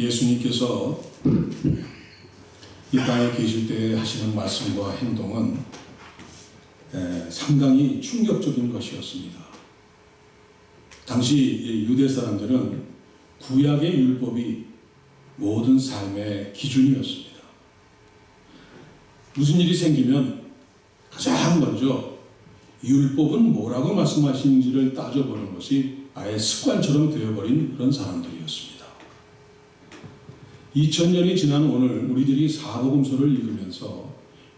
예수님께서 이 땅에 계실 때 하시는 말씀과 행동은 상당히 충격적인 것이었습니다. 당시 유대 사람들은 구약의 율법이 모든 삶의 기준이었습니다. 무슨 일이 생기면 가장 먼저 율법은 뭐라고 말씀하시는지를 따져보는 것이 아예 습관처럼 되어버린 그런 사람들이었습니다. 2000년이 지난 오늘 우리들이 사복음서를 읽으면서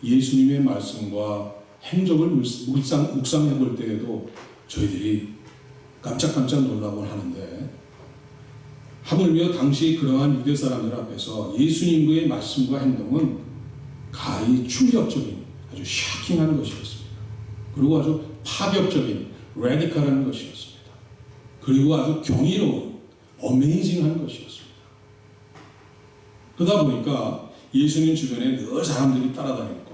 예수님의 말씀과 행적을 묵상해 볼 때에도 저희들이 깜짝깜짝 놀라곤 하는데, 하물며 당시 그러한 유대 사람들 앞에서 예수님의 말씀과 행동은 가히 충격적인, 아주 샤킹한 것이었습니다. 그리고 아주 파격적인, 레디컬한 것이었습니다. 그리고 아주 경이로운, 어메이징한 것이었습니다. 그러다 보니까 예수님 주변에 늘 사람들이 따라다녔고,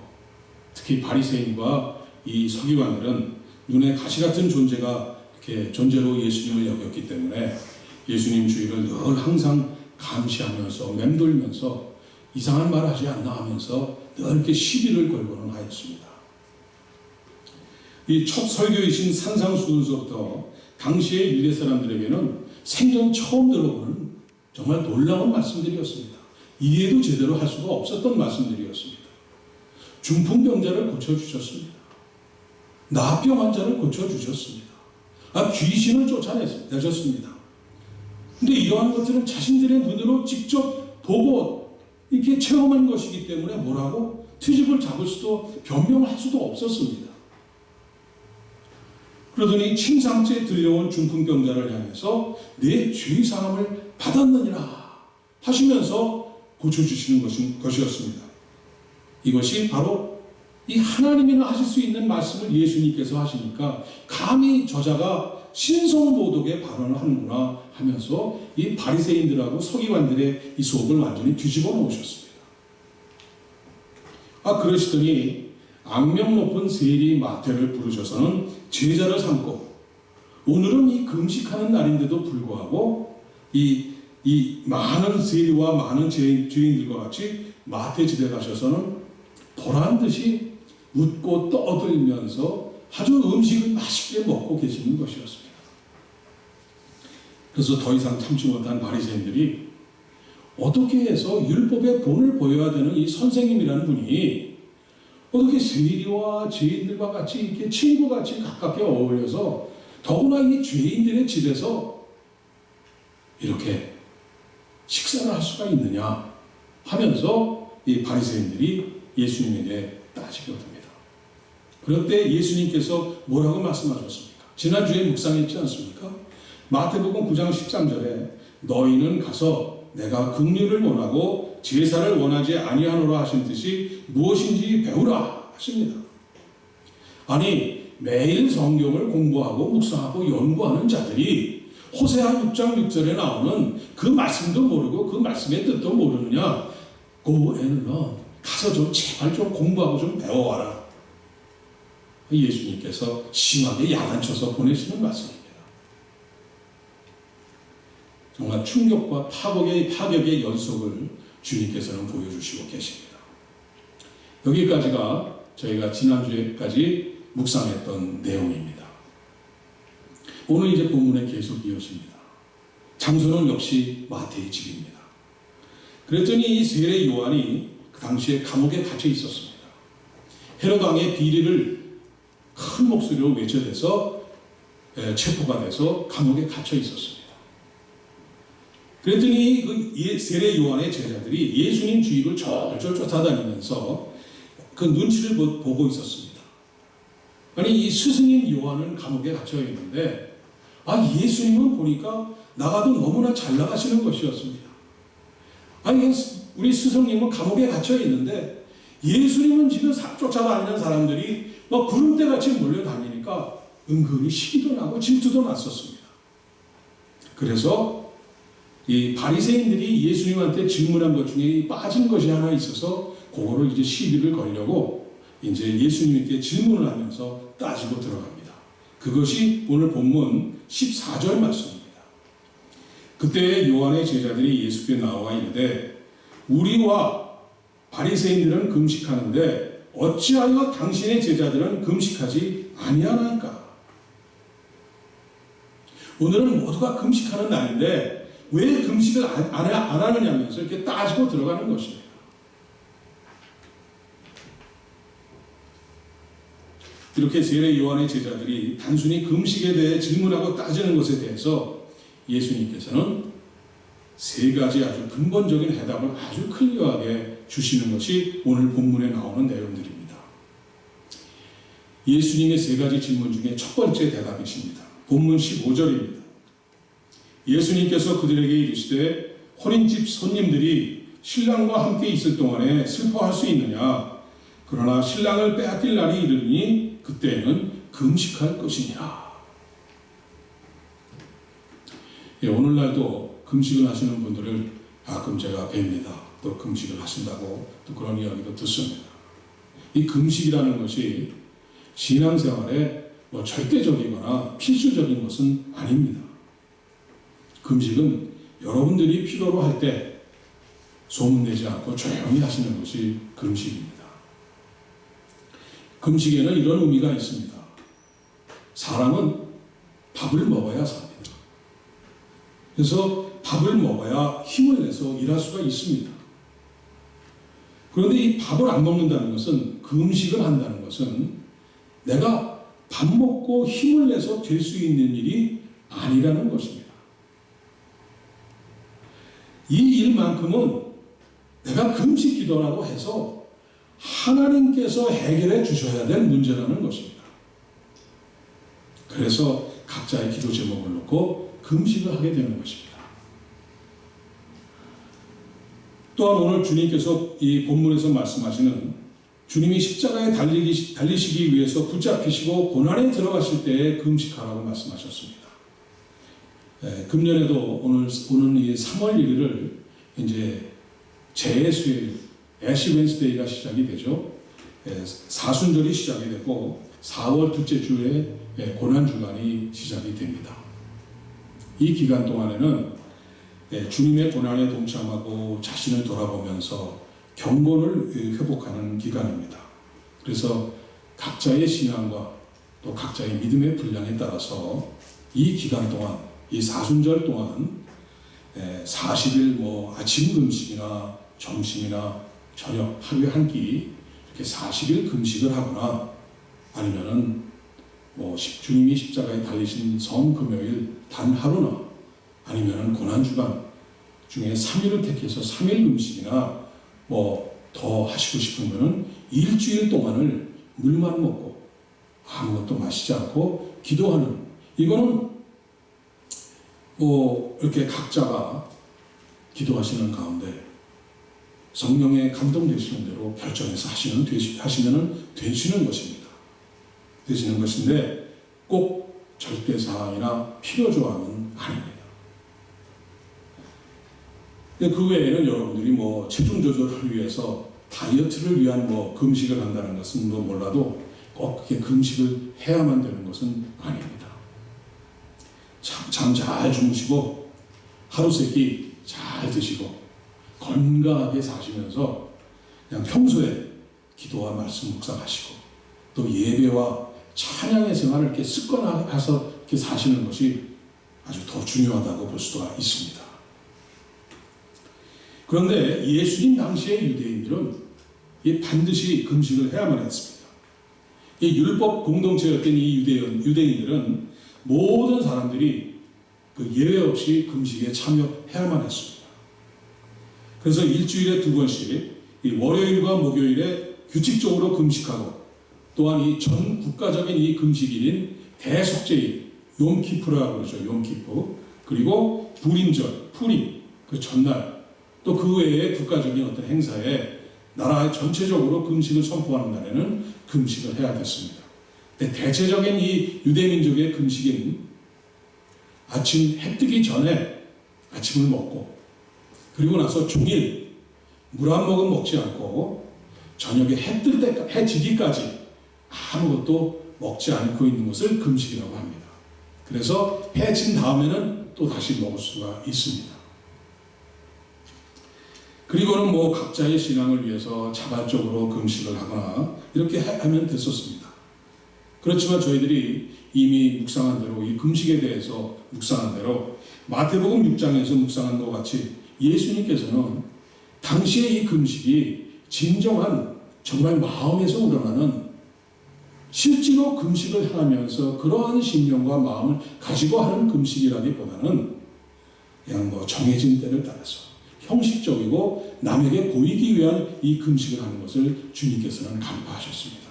특히 바리새인과 이 서기관들은 눈에 가시 같은 존재가 이렇게 존재로 예수님을 여겼기 때문에 예수님 주위를 늘 항상 감시하면서 맴돌면서 이상한 말 하지 않나 하면서 늘 이렇게 시비를 걸고는 하였습니다. 이 첫 설교이신 산상수훈서부터 당시의 유대 사람들에게는 생전 처음 들어보는 정말 놀라운 말씀들이었습니다. 이해도 제대로 할 수가 없었던 말씀들이었습니다. 중풍병자를 고쳐주셨습니다. 나병 환자를 고쳐주셨습니다. 귀신을 쫓아내셨습니다. 근데 이러한 것들은 자신들의 눈으로 직접 보고 이렇게 체험한 것이기 때문에 뭐라고 트집을 잡을 수도 변명할 수도 없었습니다. 그러더니 침상째 들려온 중풍병자를 향해서 내 죄사함을 받았느니라 하시면서 고쳐주시는 것이었습니다. 이것이 바로 이 하나님이나 하실 수 있는 말씀을 예수님께서 하시니까 감히 저자가 신성모독의 발언을 하는구나 하면서 이 바리새인들하고 서기관들의 이 속을 완전히 뒤집어 놓으셨습니다. 그러시더니 악명 높은 세리 마태를 부르셔서는 제자를 삼고, 오늘은 이 금식하는 날인데도 불구하고 이 많은 세리와 많은 죄인들과 같이 마태 집에 가셔서는 보란듯이 웃고 떠들면서 아주 음식을 맛있게 먹고 계시는 것이었습니다. 그래서 더 이상 참지 못한 바리새인들이 어떻게 해서 율법의 본을 보여야 되는 이 선생님이라는 분이 어떻게 세리와 죄인들과 같이 이렇게 친구같이 가깝게 어울려서 더구나 이 죄인들의 집에서 이렇게 식사를 할 수가 있느냐 하면서 이 바리새인들이 예수님에게 따지게 됩니다. 그럴 때 예수님께서 뭐라고 말씀하셨습니까? 지난주에 묵상했지 않습니까? 마태복음 9장 13절에 너희는 가서 내가 긍휼을 원하고 제사를 원하지 아니하노라 하신 뜻이 무엇인지 배우라 하십니다. 아니, 매일 성경을 공부하고 묵상하고 연구하는 자들이 호세아 6장 6절에 나오는 그 말씀도 모르고 그 말씀의 뜻도 모르느냐? Go and learn. 가서 좀 제발 좀 공부하고 좀 배워와라. 예수님께서 심하게 야단쳐서 보내시는 말씀입니다. 정말 충격과 파격의 연속을 주님께서는 보여주시고 계십니다. 여기까지가 저희가 지난주에까지 묵상했던 내용입니다. 오늘 이제 본문에 계속 이어집니다. 장소는 역시 마태의 집입니다. 그랬더니 이 세례 요한이 그 당시에 감옥에 갇혀 있었습니다. 헤롯 왕의 비리를 큰 목소리로 외쳐대서 체포가 돼서 감옥에 갇혀 있었습니다. 그랬더니 그 세례 요한의 제자들이 예수님 주위를 절절 쫓아다니면서 그 눈치를 보고 있었습니다. 아니, 이 스승인 요한은 감옥에 갇혀 있는데 예수님은 보니까 나가도 너무나 잘 나가시는 것이었습니다. 아니, 우리 스승님은 감옥에 갇혀 있는데 예수님은 지금 쫓아다니는 사람들이 막 구름대같이 몰려다니니까 은근히 시기도 나고 질투도 났었습니다. 그래서 이 바리새인들이 예수님한테 질문한 것 중에 빠진 것이 하나 있어서 그거를 이제 시비를 걸려고 이제 예수님께 질문을 하면서 따지고 들어갑니다. 그것이 오늘 본문 14절 말씀입니다. 그때 요한의 제자들이 예수께 나와 이르되 우리와 바리새인들은 금식하는데 어찌하여 당신의 제자들은 금식하지 아니하나이까? 오늘은 모두가 금식하는 날인데 왜 금식을 안 하느냐면서 이렇게 따지고 들어가는 것입니다. 이렇게 세례 요한의 제자들이 단순히 금식에 대해 질문하고 따지는 것에 대해서 예수님께서는 세 가지 아주 근본적인 해답을 아주 클리어하게 주시는 것이 오늘 본문에 나오는 내용들입니다. 예수님의 세 가지 질문 중에 첫 번째 대답이십니다. 본문 15절입니다. 예수님께서 그들에게 이르시되 혼인집 손님들이 신랑과 함께 있을 동안에 슬퍼할 수 있느냐? 그러나 신랑을 빼앗길 날이 이르니 그때에는 금식할 것이니라. 오늘날도 금식을 하시는 분들을 가끔 제가 뵙니다. 또 금식을 하신다고 또 그런 이야기도 듣습니다. 이 금식이라는 것이 신앙생활에 절대적이거나 필수적인 것은 아닙니다. 금식은 여러분들이 필요로 할 때 소문내지 않고 조용히 하시는 것이 금식입니다. 금식에는 이런 의미가 있습니다. 사람은 밥을 먹어야 삽니다. 그래서 밥을 먹어야 힘을 내서 일할 수가 있습니다. 그런데 이 밥을 안 먹는다는 것은, 금식을 한다는 것은 내가 밥 먹고 힘을 내서 될 수 있는 일이 아니라는 것입니다. 이 일만큼은 내가 금식 기도라고 해서 하나님께서 해결해 주셔야 될 문제라는 것입니다. 그래서 각자의 기도 제목을 놓고 금식을 하게 되는 것입니다. 또한 오늘 주님께서 이 본문에서 말씀하시는 주님이 십자가에 달리시기 위해서 붙잡히시고 고난에 들어가실 때에 금식하라고 말씀하셨습니다. 금년에도 오는 이 3월 1일을 이제 재수요일, 애시 웬스데이가 시작이 되죠. 사순절이 시작이 되고 4월 둘째 주에 고난주간이 시작이 됩니다. 이 기간 동안에는 주님의 고난에 동참하고 자신을 돌아보면서 경건을 회복하는 기간입니다. 그래서 각자의 신앙과 또 각자의 믿음의 분량에 따라서 이 기간 동안, 이 사순절 동안 40일 아침 금식이나 점심이나 저녁 하루에 한 끼 이렇게 40일 금식을 하거나 아니면은 주님이 십자가에 달리신 성금요일 단 하루나 아니면은 고난주간 중에 3일을 택해서 3일 금식이나 더 하시고 싶으면은 일주일 동안을 물만 먹고 아무것도 마시지 않고 기도하는, 이거는 이렇게 각자가 기도하시는 가운데 성령의 감동되시는 대로 결정해서 하시면 되시는 것입니다. 되시는 것인데 꼭 절대사항이나 필요조항은 아닙니다. 그 외에는 여러분들이 체중 조절을 위해서 다이어트를 위한 금식을 한다는 것은 몰라도 꼭 그렇게 금식을 해야만 되는 것은 아닙니다. 잠 잘 주무시고 하루 세끼 잘 드시고 건강하게 사시면서 그냥 평소에 기도와 말씀 묵상하시고 또 예배와 찬양의 생활을 이렇게 습관화해서 이렇게 사시는 것이 아주 더 중요하다고 볼 수가 있습니다. 그런데 예수님 당시의 유대인들은 반드시 금식을 해야만 했습니다. 이 율법 공동체였던 이 유대인들은 모든 사람들이 예외 없이 금식에 참여해야만 했습니다. 그래서 일주일에 2번씩 이 월요일과 목요일에 규칙적으로 금식하고 또한 이 전 국가적인 이 금식일인 대속죄일 욤키프라고 그러죠. 욤키프. 그리고 불임절, 푸림 그 전날, 또 그 외에 국가적인 어떤 행사에 나라 전체적으로 금식을 선포하는 날에는 금식을 해야 됐습니다. 근데 대체적인 이 유대민족의 금식은 아침 해 뜨기 전에 아침을 먹고 그리고 나서 종일 물 한 모금 먹지 않고 저녁에 해 지기까지 아무것도 먹지 않고 있는 것을 금식이라고 합니다. 그래서 해 진 다음에는 또 또 다시 먹을 수가 있습니다. 그리고는 뭐 각자의 신앙을 위해서 자발적으로 금식을 하거나 이렇게 하면 됐었습니다. 그렇지만 저희들이 이미 묵상한 대로 이 금식에 대해서 묵상한 대로 마태복음 6장에서 묵상한 것 같이 예수님께서는 당시에 이 금식이 진정한 정말 마음에서 우러나는 실제로 금식을 하면서 그러한 신념과 마음을 가지고 하는 금식이라기보다는 그냥 뭐 정해진 때를 따라서 형식적이고 남에게 보이기 위한 이 금식을 하는 것을 주님께서는 간파하셨습니다.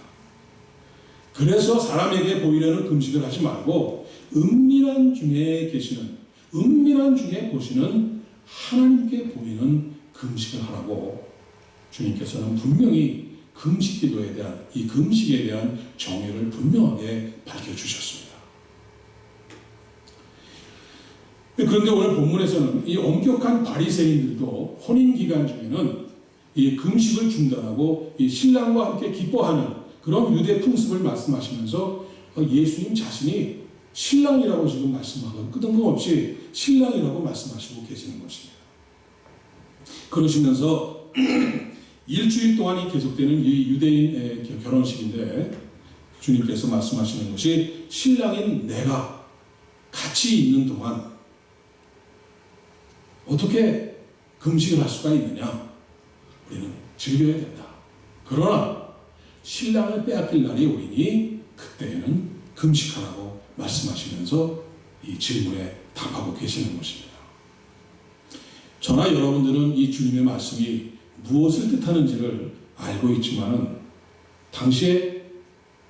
그래서 사람에게 보이려는 금식을 하지 말고 은밀한 중에 보시는 하나님께 보이는 금식을 하라고 주님께서는 분명히 금식 기도에 대한 이 금식에 대한 정의를 분명하게 밝혀주셨습니다. 그런데 오늘 본문에서는 이 엄격한 바리새인들도 혼인 기간 중에는 이 금식을 중단하고 이 신랑과 함께 기뻐하는 그런 유대 풍습을 말씀하시면서 예수님 자신이 신랑이라고 지금 말씀하고 끄떡없이 신랑이라고 말씀하시고 계시는 것입니다. 그러시면서 일주일 동안이 계속되는 이 유대인 결혼식인데 주님께서 말씀하시는 것이 신랑인 내가 같이 있는 동안 어떻게 금식을 할 수가 있느냐? 우리는 즐겨야 된다. 그러나 신랑을 빼앗길 날이 오리니 그때에는 금식하라고 말씀하시면서 이 질문에 답하고 계시는 것입니다. 저나 여러분들은 이 주님의 말씀이 무엇을 뜻하는지를 알고 있지만 당시에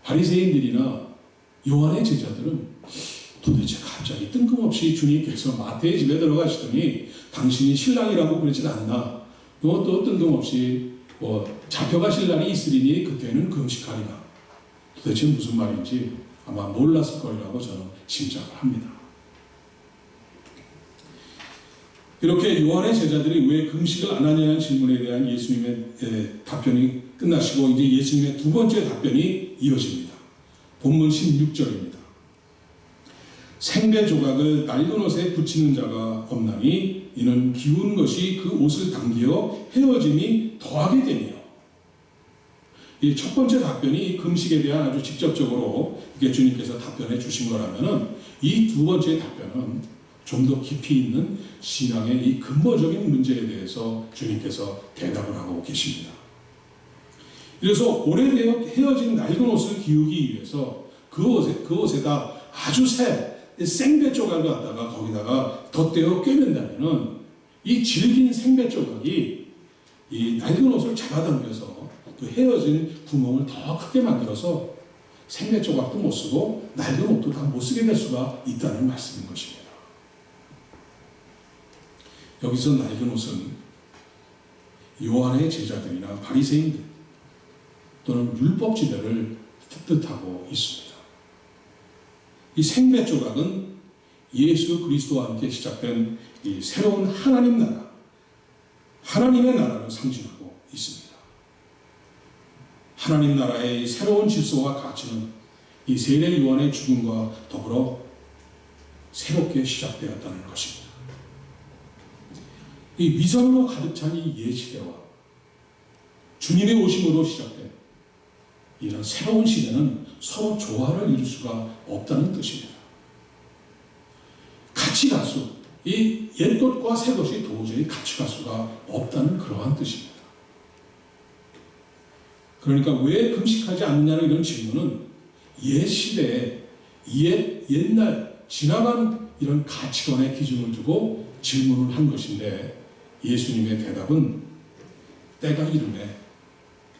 바리새인들이나 요한의 제자들은 도대체 갑자기 뜬금없이 주님께서 마태의 집에 들어가시더니 당신이 신랑이라고 그러진 않나, 또 뜬금없이 잡혀가실 날이 있으리니 그때는 금식하리라. 도대체 무슨 말인지 아마 몰랐을 거라고 저는 짐작을 합니다. 이렇게 요한의 제자들이 왜 금식을 안 하냐는 질문에 대한 예수님의 답변이 끝나시고 이제 예수님의 두 번째 답변이 이어집니다. 본문 16절입니다. 생배 조각을 낡은 옷에 붙이는 자가 없나니 이는 기운 것이 그 옷을 당기어 헤어짐이 더하게 되며, 이 첫 번째 답변이 금식에 대한 아주 직접적으로 이게 주님께서 답변해 주신 거라면은 이 두 번째 답변은 좀 더 깊이 있는 신앙의 이 근본적인 문제에 대해서 주님께서 대답을 하고 계십니다. 그래서 오래되어 헤어진 낡은 옷을 기우기 위해서 그 옷에다 아주 새 생배 조각을 갖다가 거기다가 덧대어 꿰맨다면은 이 질긴 생배 조각이 이 낡은 옷을 잡아당겨서 그 헤어진 구멍을 더 크게 만들어서 생배 조각도 못 쓰고 낡은 옷도 다 못 쓰게 될 수가 있다는 말씀인 것입니다. 여기서 낡은 옷은 요한의 제자들이나 바리새인들 또는 율법지대를 뜻하고 있습니다. 이 생배 조각은 예수 그리스도와 함께 시작된 이 새로운 하나님 나라, 하나님의 나라를 상징하고 있습니다. 하나님 나라의 새로운 질서와 가치는 이 세례 요한의 죽음과 더불어 새롭게 시작되었다는 것입니다. 이 위선으로 가득 찬 이 옛시대와 주님의 오심으로 시작된 이런 새로운 시대는 서로 조화를 이룰 수가 없다는 뜻입니다. 같이 갈 수, 이 옛것과 새것이 도저히 같이 갈 수가 없다는 그러한 뜻입니다. 그러니까 왜 금식하지 않느냐는 이런 질문은 옛 시대에 옛날 지나간 이런 가치관의 기준을 두고 질문을 한 것인데, 예수님의 대답은 때가 이르매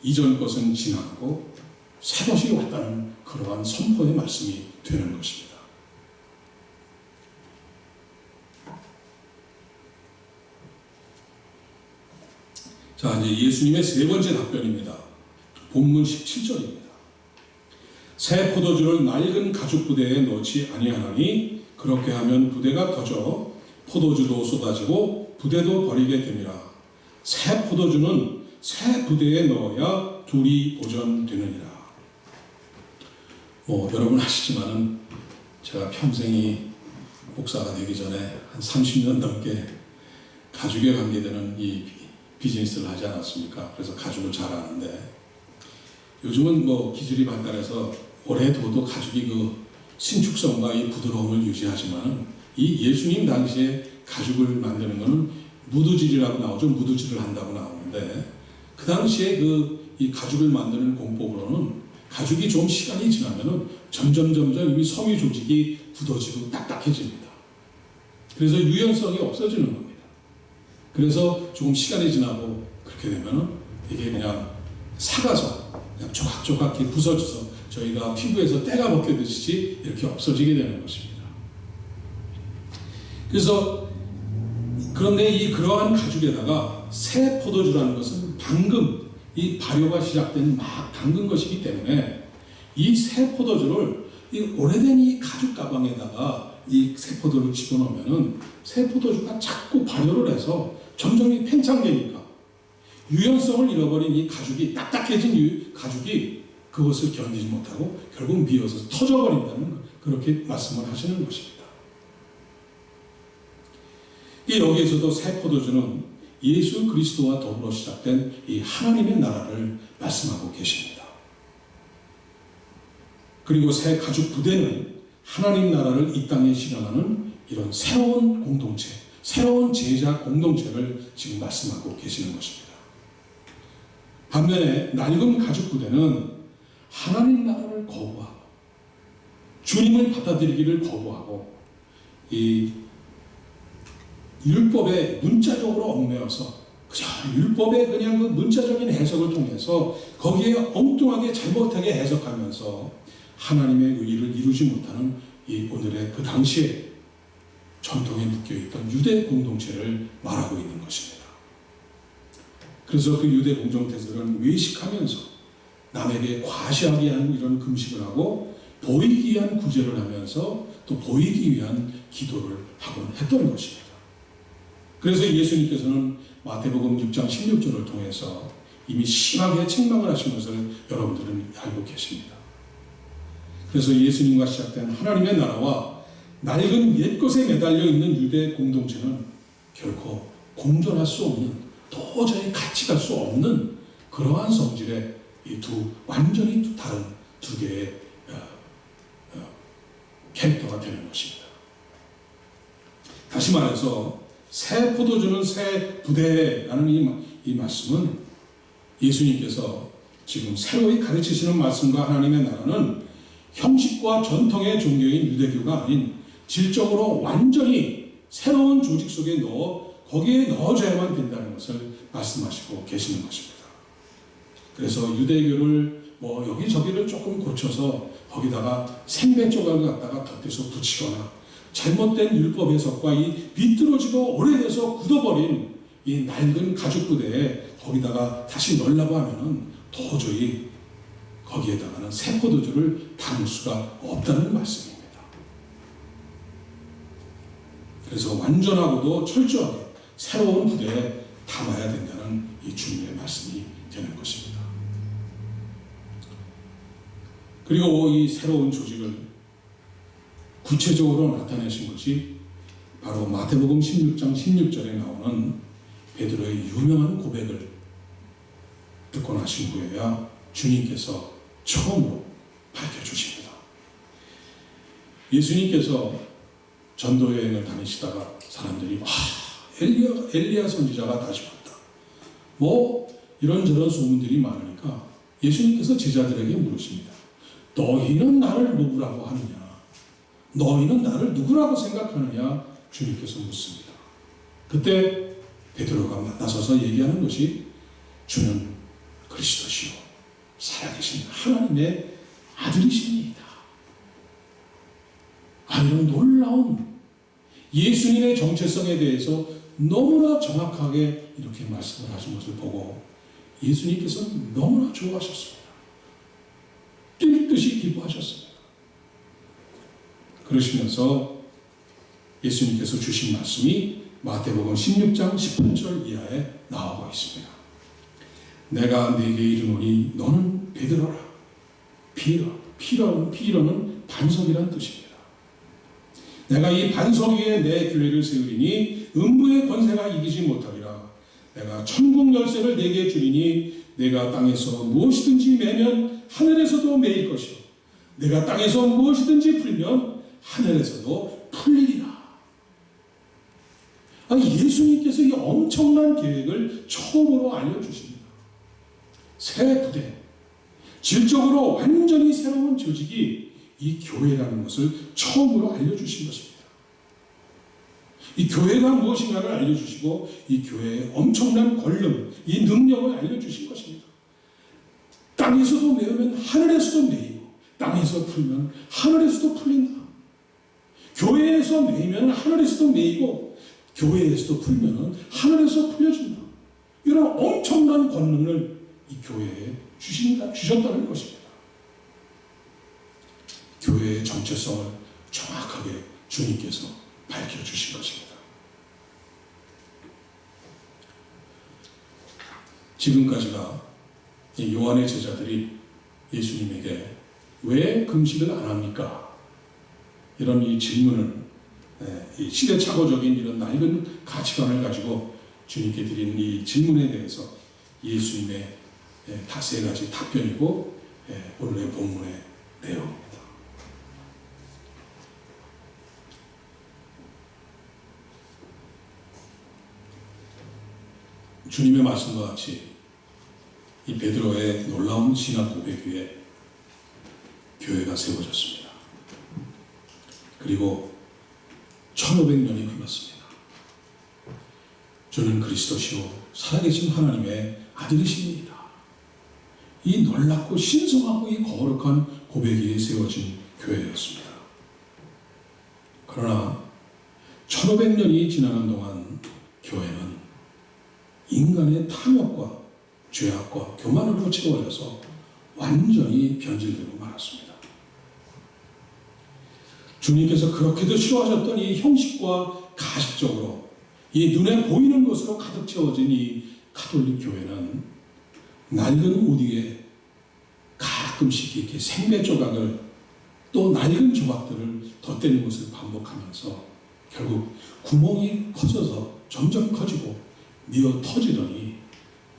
이전 것은 지나가고 새 것이 왔다는 그러한 선포의 말씀이 되는 것입니다. 자, 이제 예수님의 세 번째 답변입니다. 본문 17절입니다. 새 포도주를 낡은 가죽 부대에 넣지 아니하나니 그렇게 하면 부대가 터져 포도주도 쏟아지고 부대도 버리게 됨이라. 새 포도주는 새 부대에 넣어야 둘이 보존되느니라. 여러분 아시지만은 제가 평생이 목사가 되기 전에 한 30년 넘게 가죽에 관계되는 이 비즈니스를 하지 않았습니까? 그래서 가죽을 잘 아는데, 요즘은 뭐 기술이 발달해서 오래 둬도 가죽이 그 신축성과 이 부드러움을 유지하지만, 이 예수님 당시에 가죽을 만드는 것은 무드질이라고 나오죠. 무드질을 한다고 나오는데, 그 당시에 이 가죽을 만드는 공법으로는 가죽이 좀 시간이 지나면은 점점 이 섬유 조직이 굳어지고 딱딱해집니다. 그래서 유연성이 없어지는 겁니다. 그래서 조금 시간이 지나고 그렇게 되면은 이게 그냥 삭아서 그냥 조각조각 부서져서 저희가 피부에서 때가 벗겨지듯이 이렇게 없어지게 되는 것입니다. 그래서 그런데 그러한 가죽에다가 새 포도주라는 것은 방금 이 발효가 시작된 막 담근 것이기 때문에 이 새 포도주를 이 오래된 이 가죽 가방에다가 이 새 포도를 집어넣으면은 새 포도주가 자꾸 발효를 해서 점점 팽창되니까 유연성을 잃어버린 이 가죽이, 딱딱해진 가죽이 그것을 견디지 못하고 결국 미어서 터져버린다는, 그렇게 말씀을 하시는 것입니다. 여기에서도 새 포도주는 예수 그리스도와 더불어 시작된 이 하나님의 나라를 말씀하고 계십니다. 그리고 새 가죽 부대는 하나님 나라를 이 땅에 실현하는 이런 새로운 공동체, 새로운 제자 공동체를 지금 말씀하고 계시는 것입니다. 반면에 낡은 가죽 부대는 하나님 나라를 거부하고 주님을 받아들이기를 거부하고 이 율법에 문자적으로 얽매여서 그저 율법의 그냥 그 문자적인 해석을 통해서 거기에 엉뚱하게 잘못하게 해석하면서 하나님의 의의를 이루지 못하는 이 오늘의 그 당시에 전통에 묶여있던 유대 공동체를 말하고 있는 것입니다. 그래서 그 유대 공동체들은 외식하면서 남에게 과시하게 하는 이런 금식을 하고 보이기 위한 구제를 하면서 또 보이기 위한 기도를 하곤 했던 것입니다. 그래서 예수님께서는 마태복음 6장 16절을 통해서 이미 심하게 책망을 하신 것을 여러분들은 알고 계십니다. 그래서 예수님과 시작된 하나님의 나라와 낡은 옛것에 매달려 있는 유대 공동체는 결코 공존할 수 없는, 도저히 같이 갈 수 없는 그러한 성질의 이 완전히 다른 두 개의 캐릭터가 되는 것입니다. 다시 말해서 새 포도주는 새 부대라는 이 말씀은 예수님께서 지금 새로이 가르치시는 말씀과 하나님의 나라는 형식과 전통의 종교인 유대교가 아닌 질적으로 완전히 새로운 조직 속에 거기에 넣어줘야만 된다는 것을 말씀하시고 계시는 것입니다. 그래서 유대교를 뭐 여기저기를 조금 고쳐서 거기다가 생배 조각을 갖다가 덧대서 붙이거나 잘못된 율법 해석과 이 비뚤어지고 오래돼서 굳어버린 이 낡은 가죽 부대에 거기다가 다시 넣으려고 하면은 도저히 거기에다가는 새 포도주를 담을 수가 없다는 말씀입니다. 그래서 완전하고도 철저하게 새로운 부대에 담아야 된다는 이 주님의 말씀이 되는 것입니다. 그리고 이 새로운 조직을 구체적으로 나타내신 것이 바로 마태복음 16장 16절에 나오는 베드로의 유명한 고백을 듣고 나신 후에야 주님께서 처음으로 밝혀주십니다. 예수님께서 전도 여행을 다니시다가 사람들이 엘리야 선지자가 다시 왔다, 뭐 이런저런 소문들이 많으니까 예수님께서 제자들에게 물으십니다. 너희는 나를 누구라고 하느냐? 너희는 나를 누구라고 생각하느냐? 주님께서 묻습니다. 그때 베드로가 나서서 얘기하는 것이 주는 그리스도시요 살아계신 하나님의 아들이십니다. 이런 놀라운 예수님의 정체성에 대해서 너무나 정확하게 이렇게 말씀을 하신 것을 보고 예수님께서는 너무나 좋아하셨습니다. 뛸 듯이 기뻐하셨습니다. 그러시면서 예수님께서 주신 말씀이 마태복음 16장 18절 이하에 나오고 있습니다. 내가 네게 이르노니 너는 베드로라. 피로는 반석이라는 뜻입니다. 내가 이 반석 위에 내 교회를 세우리니 음부의 권세가 이기지 못하리라. 내가 천국 열쇠를 내게 주리니 내가 땅에서 무엇이든지 매면 하늘에서도 매일 것이요 내가 땅에서 무엇이든지 풀면 하늘에서도 풀리리라. 예수님께서 이 엄청난 계획을 처음으로 알려주십니다. 새 부대, 질적으로 완전히 새로운 조직이 이 교회라는 것을 처음으로 알려주신 것입니다. 이 교회가 무엇인가를 알려주시고 이 교회의 엄청난 권능, 이 능력을 알려주신 것입니다. 땅에서도 메우면 하늘에서도 메이고 땅에서 풀면 하늘에서도 풀린다. 교회에서 메이면 하늘에서도 메이고 교회에서도 풀면 하늘에서 풀려진다. 이런 엄청난 권능을 이 교회에 주셨다는 것입니다. 교회의 정체성을 정확하게 주님께서 밝혀주신 것입니다. 지금까지가 요한의 제자들이 예수님에게 왜 금식을 안 합니까? 이런 이 질문을, 이 시대착오적인 이런 낡은 가치관을 가지고 주님께 드린 이 질문에 대해서 예수님의 다 세 가지 답변이고 오늘의 본문의 내용입니다. 주님의 말씀과 같이 이 베드로의 놀라운 신앙 고백 위에 교회가 세워졌습니다. 그리고 1500년이 흘렀습니다. 저는 그리스도시요 살아계신 하나님의 아들이십니다. 이 놀랍고 신성하고 이 거룩한 고백 위에 세워진 교회였습니다. 그러나 1500년이 지나는 동안 교회는 인간의 탐욕과 죄악과 교만으로 채워져서 완전히 변질되고 말았습니다. 주님께서 그렇게도 싫어하셨던 이 형식과 가식적으로 이 눈에 보이는 것으로 가득 채워진 이 가톨릭 교회는 낡은 옷 위에 가끔씩 이렇게 생배 조각을 또 낡은 조각들을 덧대는 것을 반복하면서 결국 구멍이 커져서 점점 커지고 미어 터지더니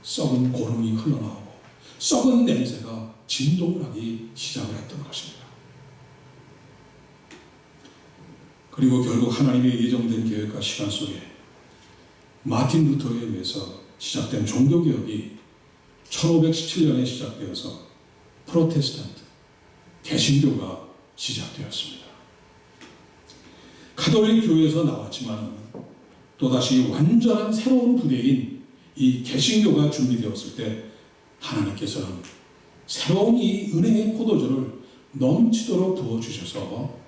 썩은 고름이 흘러나오고 썩은 냄새가 진동을 하기 시작을 했던 것입니다. 그리고 결국 하나님의 예정된 계획과 시간 속에 마틴 루터에 의해서 시작된 종교개혁이 1517년에 시작되어서 프로테스탄트, 개신교가 시작되었습니다. 가톨릭 교회에서 나왔지만 또다시 완전한 새로운 부대인 이 개신교가 준비되었을 때 하나님께서는 새로운 이 은혜의 포도주를 넘치도록 부어주셔서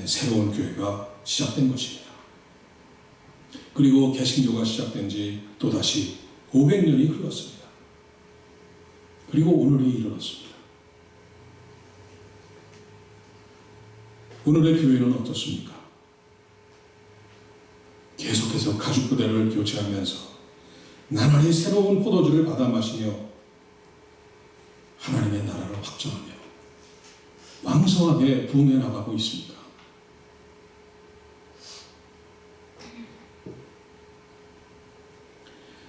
새로운 교회가 시작된 것입니다. 그리고 개신교가 시작된 지 또다시 500년이 흘렀습니다. 그리고 오늘이 일어났습니다. 오늘의 교회는 어떻습니까? 계속해서 가죽 부대를 교체하면서 나날이 새로운 포도주를 받아 마시며 하나님의 나라를 확장하며 왕성하게 부흥해 나가고 있습니다.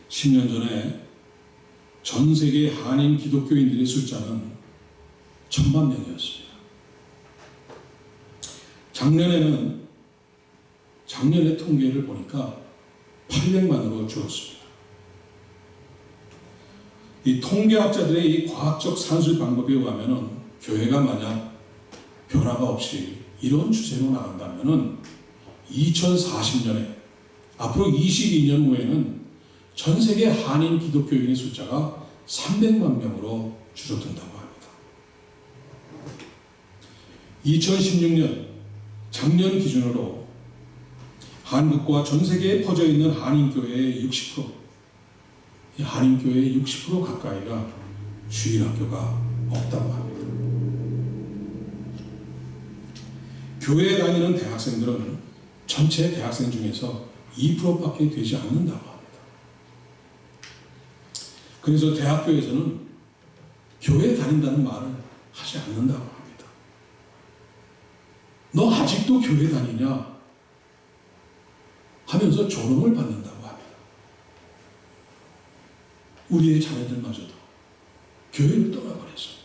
(10년) 전에 전 세계 한인 기독교인들의 숫자는 1000만 명이었습니다. 작년의 통계를 보니까 800만으로 줄었습니다. 이 통계학자들의 이 과학적 산술 방법에 의하면 교회가 만약 변화가 없이 이런 추세로 나간다면 2040년에 앞으로 22년 후에는 전 세계 한인 기독교인의 숫자가 300만 명으로 줄어든다고 합니다. 2016년 작년 기준으로 한국과 전 세계에 퍼져 있는 한인교회의 60%, 이 한인교회의 60% 가까이가 주일학교가 없다고 합니다. 교회에 다니는 대학생들은 전체 대학생 중에서 2%밖에 되지 않는다고 합니다. 그래서 대학교에서는 교회에 다닌다는 말을 하지 않는다고 합니다. 너 아직도 교회 다니냐? 하면서 조롱을 받는다고 합니다. 우리의 자녀들마저도 교회를 떠나버렸어요.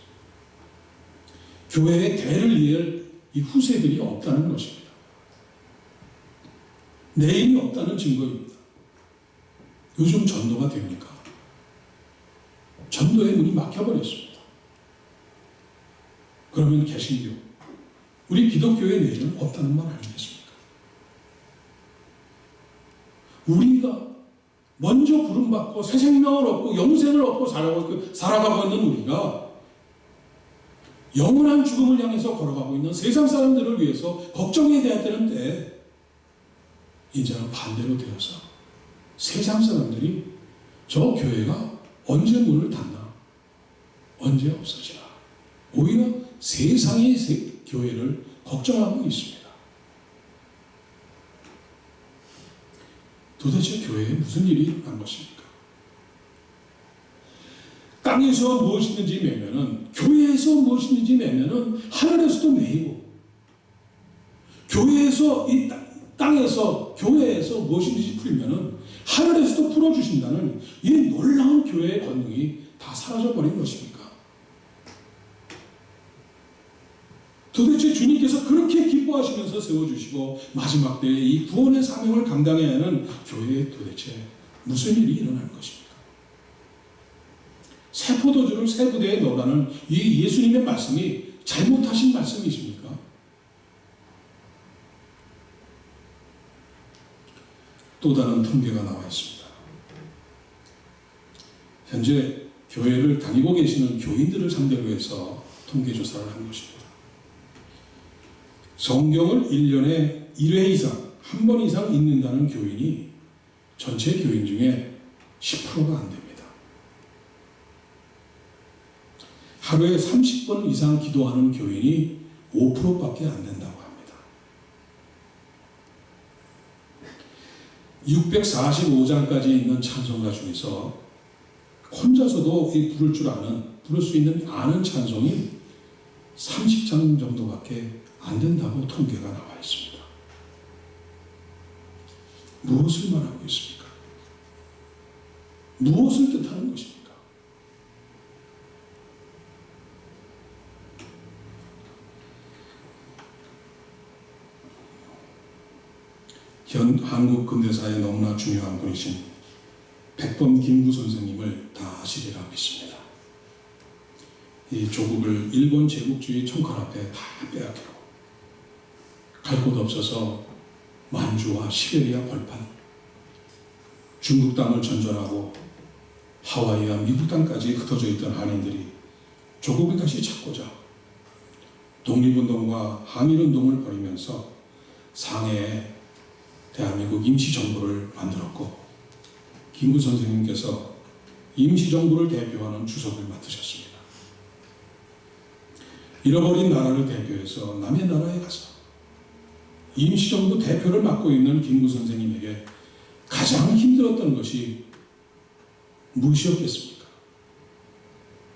교회의 대를 이을 이 후세들이 없다는 것입니다. 내일이 없다는 증거입니다. 요즘 전도가 됩니까? 전도의 문이 막혀버렸습니다. 그러면 개신교, 우리 기독교의 내일은 없다는 말 아니겠습니까? 우리가 먼저 부름받고 새 생명을 얻고 영생을 얻고 살아가고 있는 우리가 영원한 죽음을 향해서 걸어가고 있는 세상 사람들을 위해서 걱정해야 되는데 이제는 반대로 되어서 세상 사람들이 저 교회가 언제 문을 닫나, 언제 없어지나, 오히려 세상의 교회를 걱정하고 있습니다. 도대체 교회에 무슨 일이 일어난 것입니까? 땅에서 무엇이든지 매면은, 교회에서 무엇이든지 매면은 하늘에서도 매이고, 교회에서 이 땅에서 교회에서 무엇이든지 풀면은 하늘에서도 풀어주신다는 이 놀라운 교회의 권능이 다 사라져버린 것입니까? 도대체 주님께서 그렇게 기뻐하시면서 세워주시고 마지막 때에 이 구원의 사명을 감당해야 하는 교회에 도대체 무슨 일이 일어나는 것입니까? 새 포도주를 새 부대에 넣으라는 이 예수님의 말씀이 잘못하신 말씀이십니까? 또 다른 통계가 나와 있습니다. 현재 교회를 다니고 계시는 교인들을 상대로 해서 통계조사를 한 것입니다. 성경을 1년에 1회 이상, 한 번 이상 읽는다는 교인이 전체 교인 중에 10%가 안 됩니다. 하루에 30번 이상 기도하는 교인이 5%밖에 안 된다고 합니다. 645장까지 있는 찬송가 중에서 혼자서도 부를 수 있는 아는 찬송이 30장 정도밖에 안 된다고 통계가 나와 있습니다. 무엇을 말하고 있습니까? 무엇을 뜻하는 것입니까? 한국 근대사에 너무나 중요한 분이신 백범 김구 선생님을 다 아시리라 믿습니다. 이 조국을 일본 제국주의 총칼 앞에 다 빼앗기고 갈 곳 없어서 만주와 시베리아 벌판, 중국 땅을 전전하고 하와이와 미국 땅까지 흩어져 있던 한인들이 조국을 다시 찾고자 독립운동과 한일운동을 벌이면서 상해에 대한민국 임시정부를 만들었고 김구 선생님께서 임시정부를 대표하는 주석을 맡으셨습니다. 잃어버린 나라를 대표해서 남의 나라에 가서 임시정부 대표를 맡고 있는 김구 선생님에게 가장 힘들었던 것이 무엇이었겠습니까?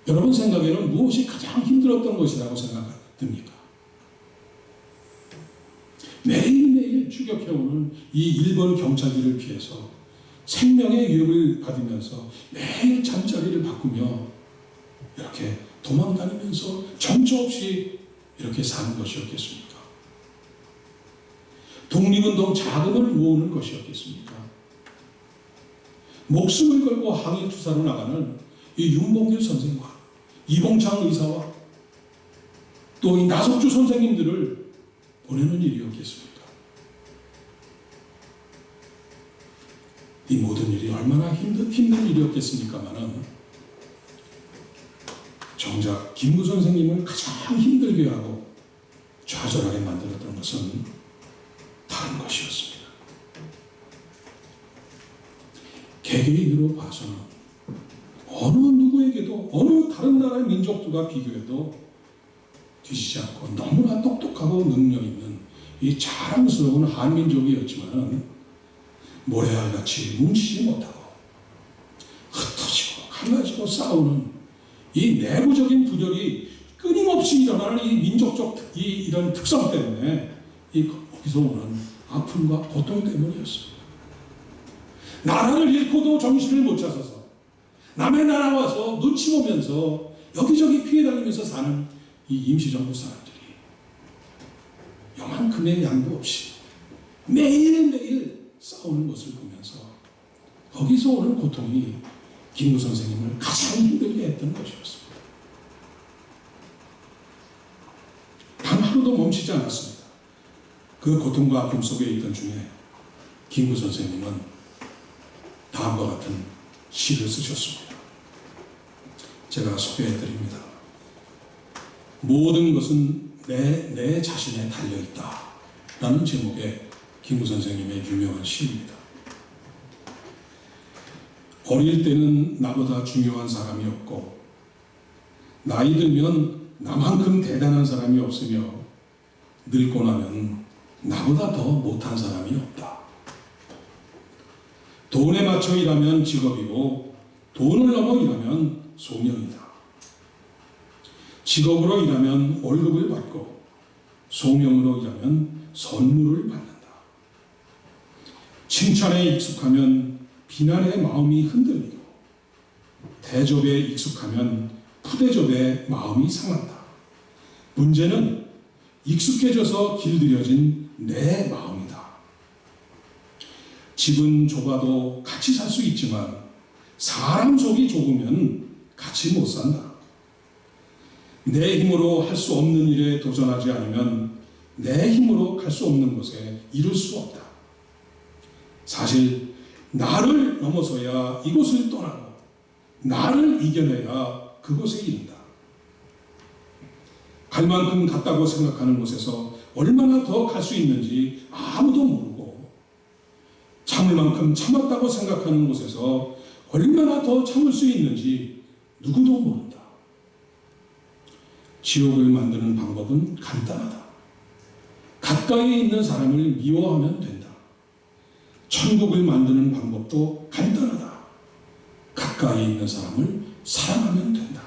여러분 생각에는 무엇이 가장 힘들었던 것이라고 생각됩니까? 매일매일 추격해오는 이 일본 경찰들을 피해서 생명의 위협을 받으면서 매일 잠자리를 바꾸며 이렇게 도망다니면서 정처 없이 이렇게 사는 것이었겠습니까? 독립운동 자금을 모으는 것이었겠습니까? 목숨을 걸고 항일투사로 나가는 이 윤봉길 선생과 이봉창 의사와 또 이 나석주 선생님들을 보내는 일이었겠습니까? 이 모든 일이 얼마나 힘든 일이었겠습니까마는 정작 김구 선생님을 가장 힘들게 하고 좌절하게 만들었던 것은 다른 것이었습니다. 개개인으로 봐서는 어느 누구에게도 어느 다른 나라의 민족들과 비교해도 뒤지지 않고 너무나 똑똑하고 능력 있는 이 자랑스러운 한민족이었지만 모래알같이 뭉치지 못하고 흩어지고 갈라지고 싸우는 이 내부적인 분열이 끊임없이 일어나는 이 민족적 이런 특성 때문에 거기서 오는 아픔과 고통 때문이었습니다. 나라를 잃고도 정신을 못 차서서 남의 나라 와서 눈치 보면서 여기저기 피해 다니면서 사는 이 임시정부 사람들이 요만큼의 양도 없이 매일매일 싸우는 것을 보면서 거기서 오는 고통이 김구 선생님을 가장 힘들게 했던 것이었습니다. 단 하루도 멈추지 않았습니다. 그 고통과 아픔 속에 있던 중에 김구 선생님은 다음과 같은 시를 쓰셨습니다. 제가 소개해드립니다. 모든 것은 내 자신에 달려있다 라는 제목의 김구 선생님의 유명한 시입니다. 어릴 때는 나보다 중요한 사람이 없고 나이 들면 나만큼 대단한 사람이 없으며 늙고 나면 나보다 더 못한 사람이 없다. 돈에 맞춰 일하면 직업이고 돈을 넘어 일하면 소명이다. 직업으로 일하면 월급을 받고 소명으로 일하면 선물을 받는다. 칭찬에 익숙하면 비난의 마음이 흔들리고 대접에 익숙하면 푸대접의 마음이 상한다. 문제는 익숙해져서 길들여진 내 마음이다. 집은 좁아도 같이 살 수 있지만 사람 속이 좁으면 같이 못 산다. 내 힘으로 할 수 없는 일에 도전하지 않으면 내 힘으로 갈 수 없는 곳에 이룰 수 없다. 사실 나를 넘어서야 이곳을 떠나고 나를 이겨내야 그곳에 이른다. 갈 만큼 갔다고 생각하는 곳에서 얼마나 더 갈 수 있는지 아무도 모르고 참을 만큼 참았다고 생각하는 곳에서 얼마나 더 참을 수 있는지 누구도 모른다. 지옥을 만드는 방법은 간단하다. 가까이에 있는 사람을 미워하면 된다. 천국을 만드는 방법도 간단하다. 가까이에 있는 사람을 사랑하면 된다.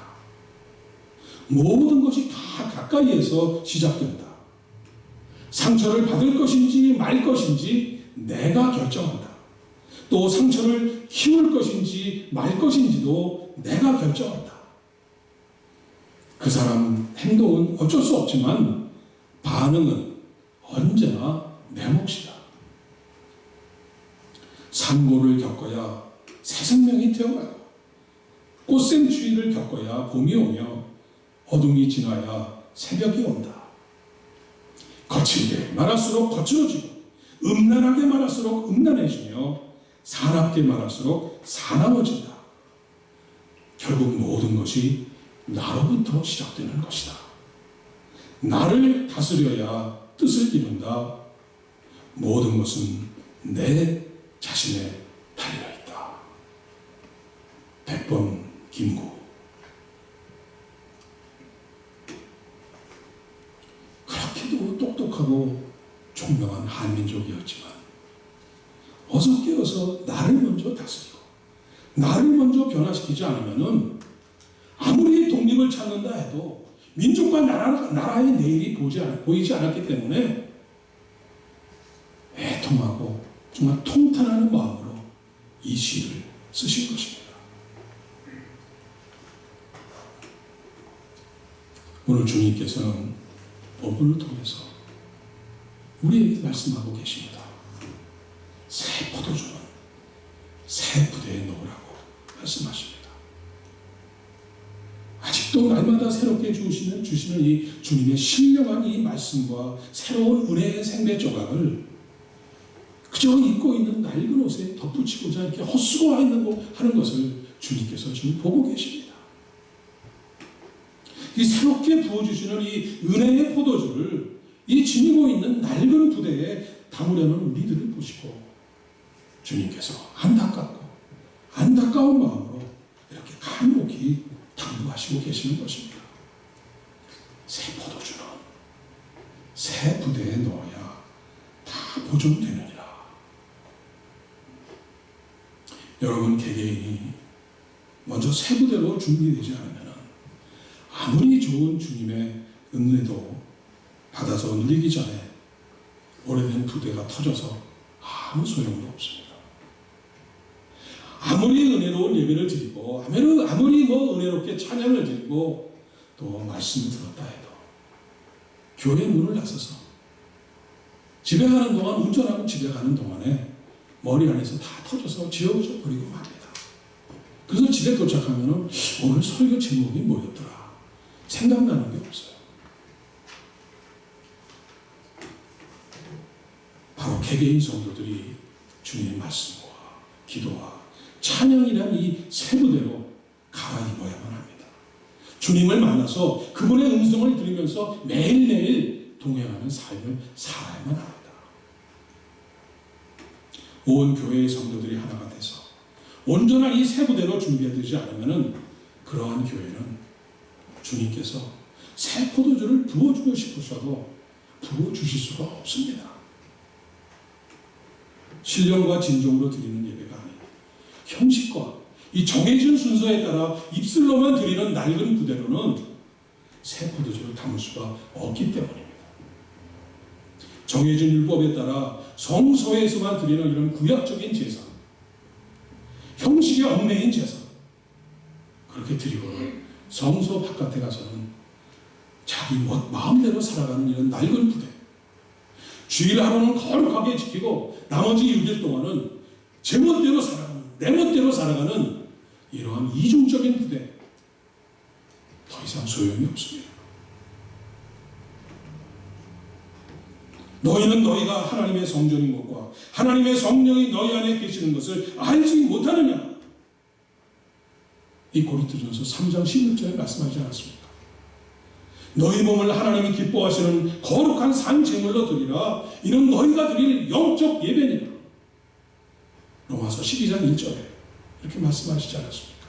모든 것이 다 가까이에서 시작된다. 상처를 받을 것인지 말 것인지 내가 결정한다. 또 상처를 키울 것인지 말 것인지도 내가 결정한다. 그 사람 행동은 어쩔 수 없지만 반응은 언제나 내 몫이다. 산고를 겪어야 새 생명이 태어나고 꽃샘추위를 겪어야 봄이 오며 어둠이 지나야 새벽이 온다. 거칠게 말할수록 거칠어지고 음란하게 말할수록 음란해지며 사납게 말할수록 사나워진다. 결국 모든 것이 나로부터 시작되는 것이다. 나를 다스려야 뜻을 이룬다. 모든 것은 내 자신에 달려있다. 백범 김구. 그렇게도 똑똑하고 총명한 한민족이었지만 어서 깨어서 나를 먼저 다스리고 나를 먼저 변화시키지 않으면은 아무리 독립을 찾는다 해도 민족과 나라의 내일이 보이지 않았기 때문에 애통하고 정말 통탄하는 마음으로 이 시를 쓰신 것입니다. 오늘 주님께서는 본문을 통해서 우리에게 말씀하고 계십니다. 새 포도주는 새 부대에 넣으라고 말씀하십니다. 아직도 날마다 새롭게 주시는 이 주님의 신령한 이 말씀과 새로운 은혜의 생배 조각을 그저 입고 있는 낡은 옷에 덧붙이고자 이렇게 하는 것을 주님께서 지금 보고 계십니다. 이 새롭게 부어주시는 이 은혜의 포도주를 이 지니고 있는 낡은 부대에 담으려는 우리들을 보시고 주님께서 안타까운 마음으로 이렇게 간곡히 당부하시고 계시는 것입니다. 새 포도주는 새 부대에 넣어야 다 보존되느니라. 여러분 개개인이 먼저 새 부대로 준비되지 않으면 아무리 좋은 주님의 은혜도 받아서 누리기 전에 부대가 터져서 아무 소용도 없습니다. 아무리 은혜로운 예배를 드리고 아무리 은혜롭게 찬양을 드리고 또 말씀을 들었다 해도 교회 문을 나서서 집에 가는 동안, 운전하고 집에 가는 동안에 머리 안에서 다 터져서 지워져 버리고 맙니다. 그래서 집에 도착하면 오늘 설교 제목이 뭐였더라 생각나는 게 없어요. 바로 개개인 성도들이 주님의 말씀과 기도와 찬양이란 이 세 부대로 갈아입어야만 합니다. 주님을 만나서 그분의 음성을 들으면서 매일매일 동행하는 삶을 살아야만 합니다. 온 교회의 성도들이 하나가 돼서 온전한 이 세 부대로 준비되지 않으면 그러한 교회는 주님께서 새 포도주를 부어주고 싶으셔도 부어주실 수가 없습니다. 신령과 진정으로 드리는 예배가 아니에요. 형식과 이 정해진 순서에 따라 입술로만 드리는 낡은 부대로는 새 포도주를 담을 수가 없기 때문입니다. 정해진 율법에 따라 성소에서만 드리는 이런 구약적인 제사, 형식에 얽매인 제사, 그렇게 드리고는 성소 바깥에 가서는 자기 마음대로 살아가는 이런 낡은 부대, 주일 하루는 거룩하게 지키고 나머지 6일 동안은 제 멋대로 살아가는, 내 멋대로 살아가는 이러한 이중적인 부대, 더 이상 소용이 없습니다. 너희는 너희가 하나님의 성전인 것과 하나님의 성령이 너희 안에 계시는 것을 알지 못하느냐? 이 고린도전서 3장 16절에 말씀하지 않았습니까? 너희 몸을 하나님이 기뻐하시는 거룩한 산 제물로 드리라. 이는 너희가 드릴 영적 예배니라. 로마서 12장 1절에 이렇게 말씀하시지 않았습니까?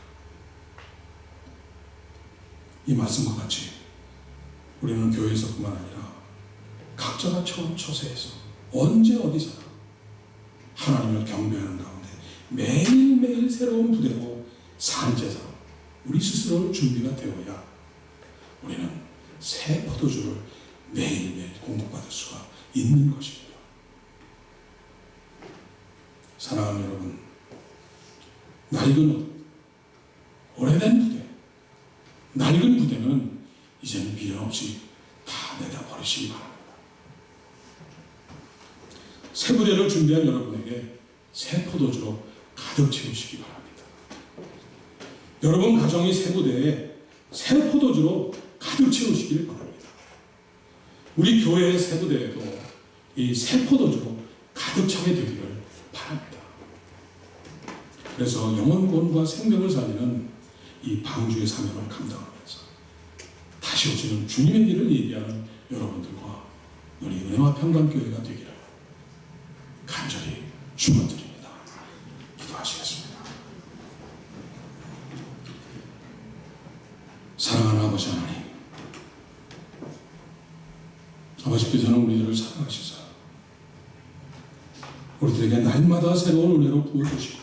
이 말씀과 같이 우리는 교회에서뿐만 아니라 각자가 처한 처세에서 언제 어디서나 하나님을 경배하는 가운데 매일매일 새로운 부대로 산제사로 우리 스스로 준비가 되어야 우리는 새 포도주를 매일매일 공급받을 수가 있는 것입니다. 사랑하는 여러분, 낡은 옷, 오래된 부대, 낡은 부대는 이제는 미련 없이 다 내다 버리시기 바랍니다. 새 부대를 준비한 여러분에게 새 포도주로 가득 채우시기 바랍니다. 여러분 가정이 새 부대에 새 포도주로 가득 채우시기를 바랍니다. 우리 교회의 새 부대에도 이 새 포도주로 가득 차게 되기를 바랍니다. 그래서 영혼권과 생명을 살리는 이 방주의 사명을 감당하면서 다시 오시는 주님의 길을 예비하는 여러분들과 우리 은혜와 평강교회가 되기를 간절히 축원드립니다. 기도하시겠습니다. 사랑하는 아버지 하나님, 아버지께서는 우리들을 사랑하시사 우리들에게 날마다 새로운 은혜로 부어주시고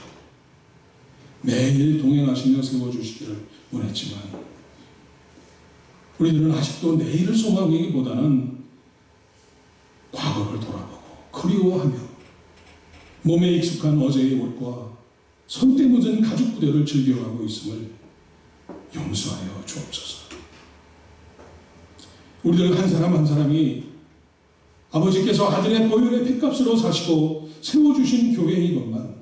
매일 동행하시며 세워주시기를 원했지만 우리들은 아직도 내일을 소망하기보다는 과거를 돌아보고 그리워하며 몸에 익숙한 어제의 옷과 손때 묻은 가죽 부대를 즐겨가고 있음을 용서하여 주옵소서. 우리들 한 사람 한 사람이 아버지께서 아들의 보혈의 핏값으로 사시고 세워주신 교회인 것만,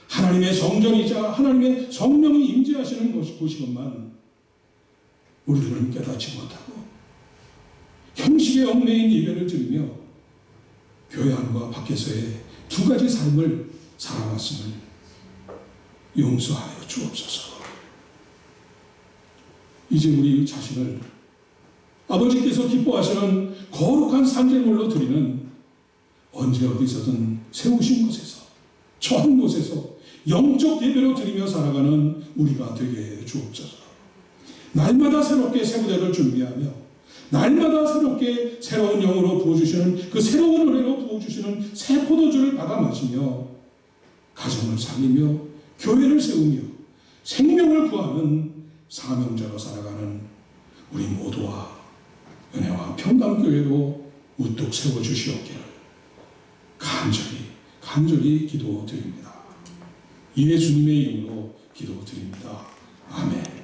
하나님의 성전이자 하나님의 성령이 임재하시는 곳이건만 우리들은 깨닫지 못하고 형식에 얽매인 예배를 드리며 교회 안과 밖에서의 두 가지 삶을 살아왔음을 용서하여 주옵소서. 이제 우리 자신을 아버지께서 기뻐하시는 거룩한 산제물로 드리는 언제 어디서든 세우신 곳에서 처한 곳에서 영적 예배로 드리며 살아가는 우리가 되게 해 주옵소서. 날마다 새롭게 새 부대를 준비하며 날마다 새롭게 새로운 영으로 부어주시는 그 새로운 은혜로 부어주시는 새 포도주를 받아 마시며 가정을 살리며 교회를 세우며 생명을 구하는 사명자로 살아가는 우리 모두와 은혜와 평강교회로 우뚝 세워주시옵기를 간절히 기도드립니다. 예수님의 이름으로 기도드립니다. 아멘.